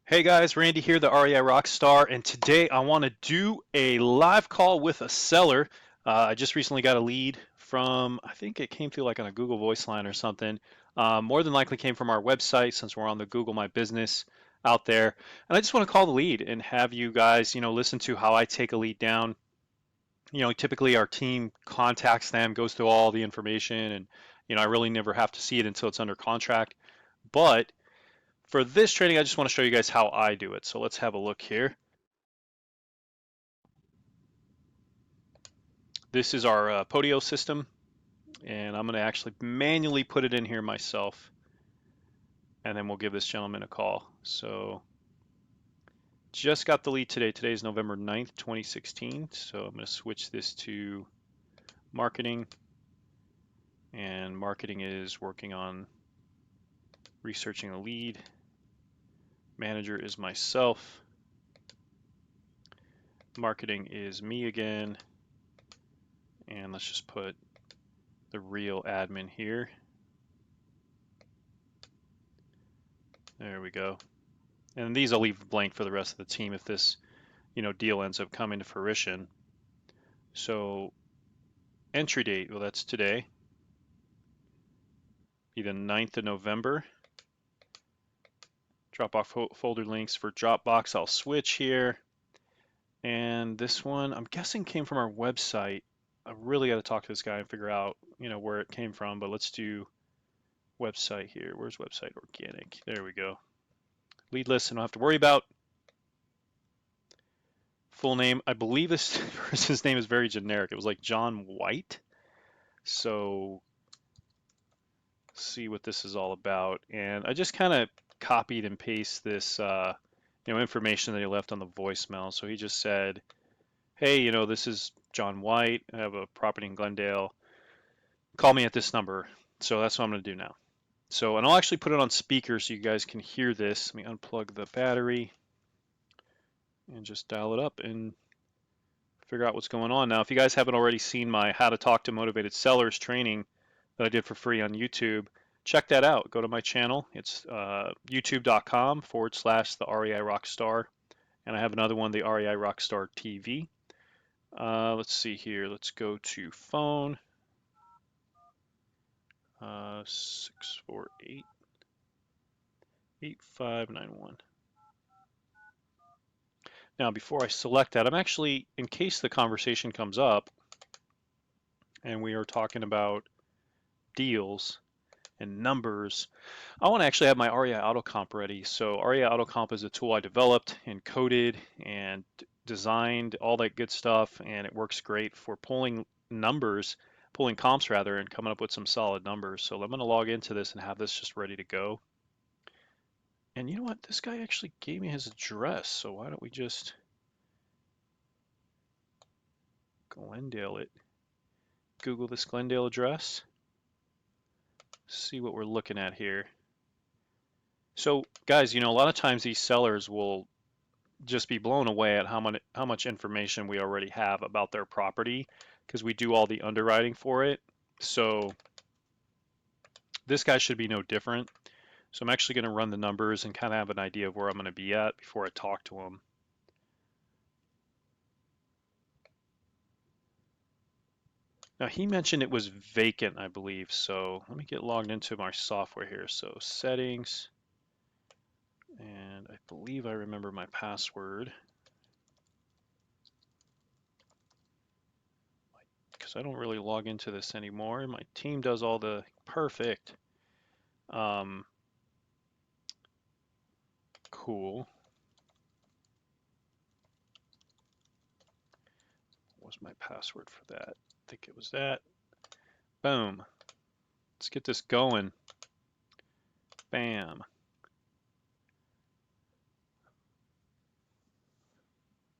Hey guys, Randy here, the REI Rockstar, and today I want to do a live call with a seller. I just recently got a lead from, I think it came through like on a Google Voice line or something. More than likely came from our website since we're on the Google My Business out there. And I just want to call the lead and have you guys, listen to how I take a lead down. Typically our team contacts them, goes through all the information, and I really never have to see it until it's under contract. But for this training, I just want to show you guys how I do it. So let's have a look here. This is our Podio system, and I'm going to actually manually put it in here myself, and then we'll give this gentleman a call. So just got the lead today. Today is November 9th, 2016. So I'm going to switch this to marketing, and marketing is working on researching a lead. Manager is myself. Marketing is me again. And let's just put the real admin here. There we go. And these I'll leave blank for the rest of the team if this, deal ends up coming to fruition. So entry date, well, that's today, be the 9th of November. Dropbox folder links for Dropbox, I'll switch here. And this one, I'm guessing came from our website. I really got to talk to this guy and figure out, where it came from, but let's do website here. Where's website organic? There we go. Lead list, I don't have to worry about. Full name, I believe this person's name is very generic. It was like John White. So see what this is all about. And I just kind of copied and pasted this, information that he left on the voicemail. So he just said, "Hey, this is John White. I have a property in Glendale. Call me at this number." So that's what I'm going to do now. So, and I'll actually put it on speaker so you guys can hear this. Let me unplug the battery and just dial it up and figure out what's going on. Now, if you guys haven't already seen my How to Talk to Motivated Sellers training that I did for free on YouTube, check that out. Go to my channel. It's youtube.com/the REI Rockstar. And I have another one, the REI Rockstar TV. Let's see here. Let's go to phone. 648-8591. Now, before I select that, I'm actually, in case the conversation comes up and we are talking about deals and numbers, I want to actually have my REI AutoComp ready. So REI AutoComp is a tool I developed and coded and designed, all that good stuff, and it works great for pulling numbers, pulling comps rather, and coming up with some solid numbers. So I'm going to log into this and have this just ready to go. And you know what? This guy actually gave me his address, so why don't we just Glendale it. Google this Glendale address. See what we're looking at here. So guys, a lot of times these sellers will just be blown away at how much information we already have about their property because we do all the underwriting for it. So this guy should be no different. So I'm actually going to run the numbers and kind of have an idea of where I'm going to be at before I talk to him. Now he mentioned it was vacant, I believe. So let me get logged into my software here. So settings, and I believe I remember my password because I don't really log into this anymore. My team does all the perfect. Cool. What was my password for that? I think it was that. Boom. Let's get this going. Bam.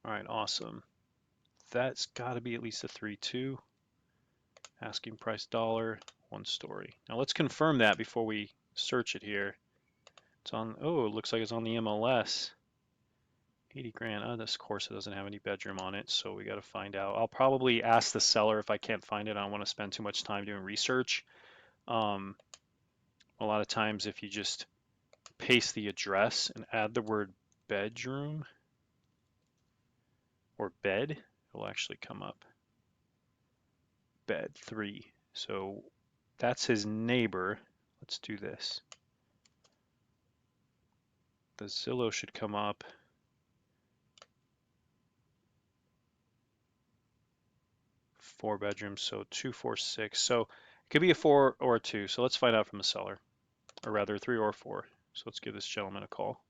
All right, awesome. That's got to be at least a 3.2. Asking price dollar, one story. Now let's confirm that before we search it here. It's on, oh, it looks like it's on the MLS. 80 grand. Oh, this course it doesn't have any bedroom on it, so we got to find out. I'll probably ask the seller if I can't find it. I don't want to spend too much time doing research. A lot of times if you just paste the address and add the word bedroom or bed. It'll actually come up. Bed 3. So that's his neighbor. Let's do this. The Zillow should come up. Four bedrooms, so 246. So it could be a 4 or a 2. So let's find out from the seller, or rather 3 or 4. So let's give this gentleman a call.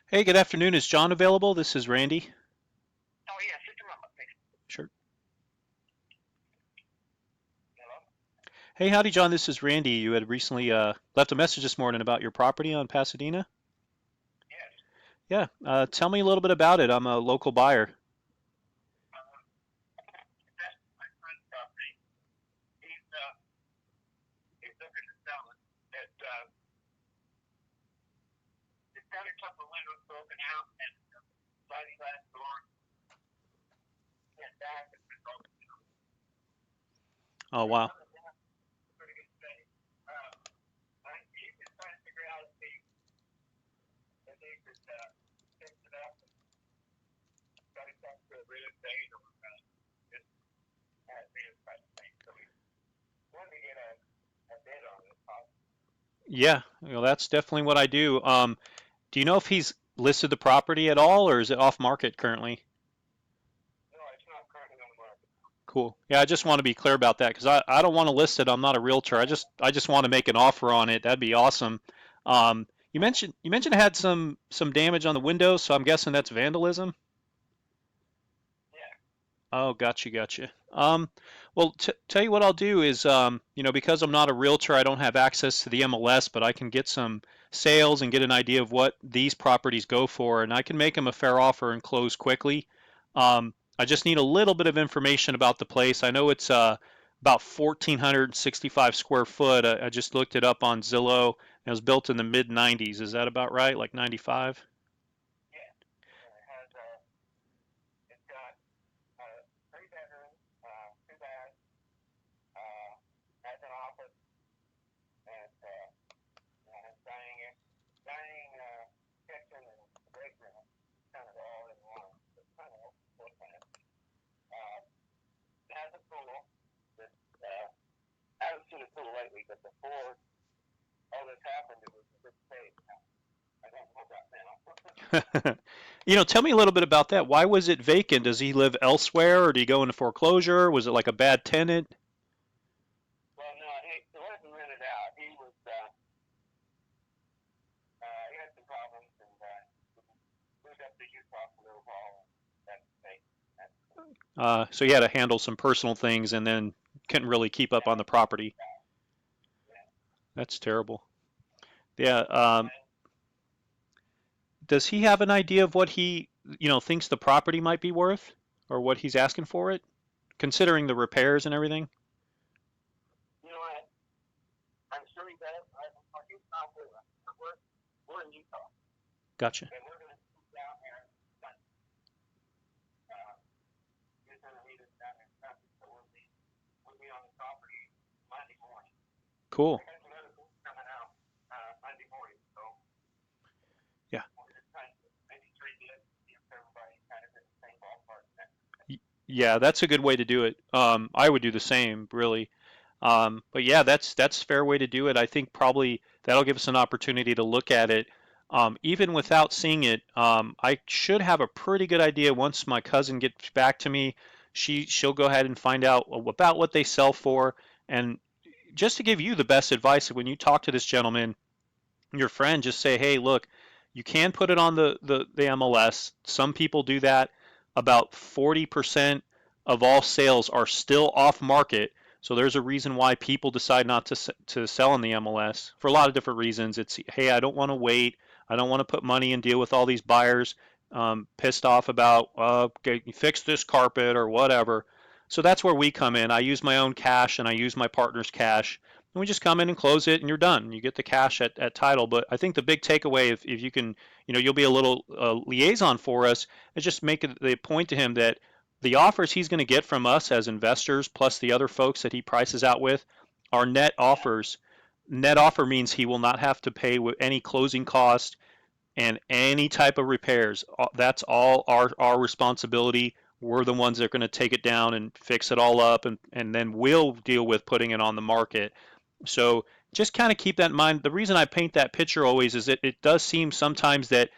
Hey, good afternoon. Is John available? This is Randy. Oh, yes, just a moment, please. Sure. Hello? Hey, howdy, John. This is Randy. You had recently left a message this morning about your property on Pasadena. Yes. Yeah. Tell me a little bit about it. I'm a local buyer. That's my friend's property. He's, he's looking to sell it. It's got a couple of windows broken out and sliding glass door and back and it's all Oh, wow. pretty good space. He's just trying to figure out if he could fix it up and try to talk to a real estate or just have it type of thing. So we wanted to get a bid on it. Yeah, that's definitely what I do. Do you know if he's listed the property at all, or is it off market currently? No, it's not currently on the market. Cool. Yeah, I just want to be clear about that because I don't want to list it. I'm not a realtor. I just want to make an offer on it. That'd be awesome. You mentioned it had some damage on the windows, so I'm guessing that's vandalism. Yeah. Oh, gotcha. Well, tell you what I'll do is, because I'm not a realtor, I don't have access to the MLS, but I can get some sales and get an idea of what these properties go for, and I can make them a fair offer and close quickly. I just need a little bit of information about the place. I know it's about 1,465 square foot. I just looked it up on Zillow. It was built in the mid 90s. Is that about right? Like 95? Yeah. It's got three bedrooms, two baths, has an office, and dining kitchen and break room, kind of all in one. It's kind of full plan. It has a pool. That I haven't seen a pool lately, but before all this happened, it was a good state. I don't know about now. Tell me a little bit about that. Why was it vacant? Does he live elsewhere or did he go into foreclosure? Was it like a bad tenant? Well, no, he wasn't rented out. He had some problems and moved up to Utah for a little while. That's state. So he had to handle some personal things and then couldn't really keep up on the property. That's terrible. Yeah. Does he have an idea of what he, thinks the property might be worth or what he's asking for it, considering the repairs and everything? You know what? I'm sure he does. He's not with us. We're in Utah, Gotcha. and we're going to be down there. He's going to meet us down there Sunday, so we'll be on the property Monday morning. Cool. I got some other things coming out Monday morning, so Yeah. we're just trying to maybe treat it, see if everybody's kind of in the same ballpark. Yeah, that's a good way to do it. I would do the same, really. But yeah, that's a fair way to do it. I think probably that'll give us an opportunity to look at it. Even without seeing it, I should have a pretty good idea once my cousin gets back to me. She'll go ahead and find out about what they sell for. And just to give you the best advice, when you talk to this gentleman, your friend, just say, hey, look, you can put it on the MLS. Some people do that. About 40% of all sales are still off market. So there's a reason why people decide not to sell in the MLS for a lot of different reasons. It's, hey, I don't want to wait. I don't want to put money and deal with all these buyers pissed off about okay, fix this carpet or whatever. So that's where we come in. I use my own cash and I use my partner's cash. And we just come in and close it and you're done. You get the cash at title. But I think the big takeaway, if you can, you'll be a little liaison for us, is just make the point to him that the offers he's going to get from us as investors, plus the other folks that he prices out with, are net offers. Net offer means he will not have to pay with any closing cost and any type of repairs. That's all our responsibility. We're the ones that are going to take it down and fix it all up, and then we'll deal with putting it on the market. So just kind of keep that in mind. The reason I paint that picture always is that it does seem sometimes that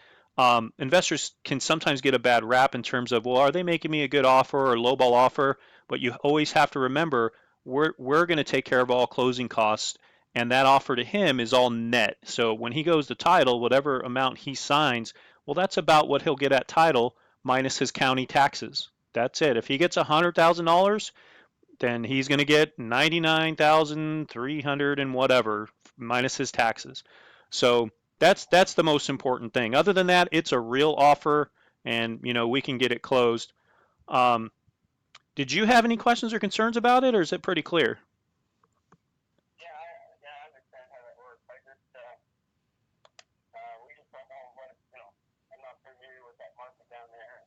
investors can sometimes get a bad rap in terms of, well, are they making me a good offer or lowball offer? But you always have to remember we're going to take care of all closing costs, and that offer to him is all net. So when he goes to title, whatever amount he signs, well, that's about what he'll get at title minus his county taxes. That's it. If he gets $100,000, then he's going to get 99,300 and whatever minus his taxes. So that's the most important thing. Other than that, it's a real offer, and we can get it closed. Um, did you have any questions or concerns about it, or is it pretty clear? Yeah, I understand how that works. We just don't know what, I'm not familiar with that market down there.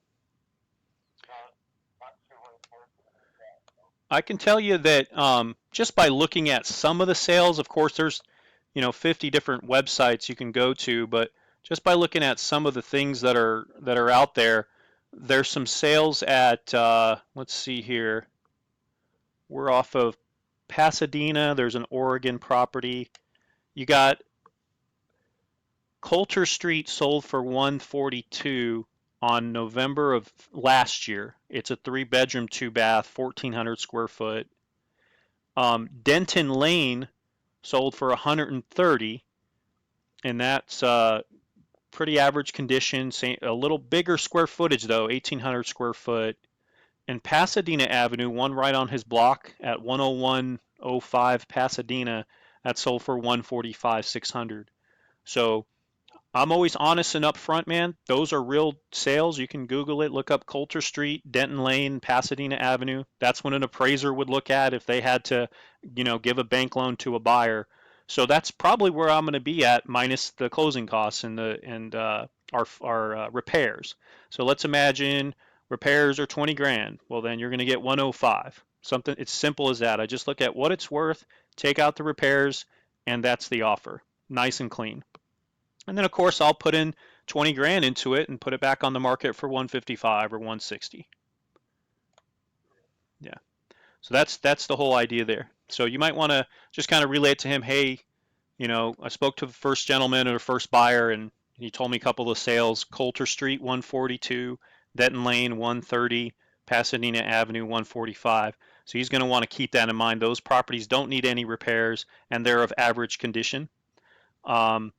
Not, not sure what it's worth. I can tell you that just by looking at some of the sales, of course, there's 50 different websites you can go to, but just by looking at some of the things that are out there, there's some sales at let's see here. We're off of Pasadena. There's an Oregon property. You got Coulter Street sold for 142 on November of last year. It's a 3-bedroom, 2-bath, 1,400 square foot. Denton Lane sold for 130, and that's pretty average condition. A little bigger square footage though, 1,800 square foot. And Pasadena Avenue, one right on his block at 10105 Pasadena, that sold for 145, 600. So I'm always honest and upfront, man. Those are real sales. You can Google it, look up Coulter Street, Denton Lane, Pasadena Avenue. That's what an appraiser would look at if they had to, give a bank loan to a buyer. So that's probably where I'm going to be at, minus the closing costs and our repairs. So let's imagine repairs are 20 grand. Well, then you're going to get 105. Something it's simple as that. I just look at what it's worth, take out the repairs, and that's the offer. Nice and clean. And then of course I'll put in 20 grand into it and put it back on the market for 155 or 160. Yeah. So that's the whole idea there. So you might want to just kind of relate to him, hey, I spoke to the first gentleman or the first buyer and he told me a couple of sales, Coulter Street 142, Denton Lane 130, Pasadena Avenue 145. So he's going to want to keep that in mind. Those properties don't need any repairs and they're of average condition. Um,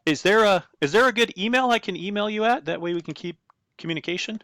is there a good email I can email you at? That way we can keep communication.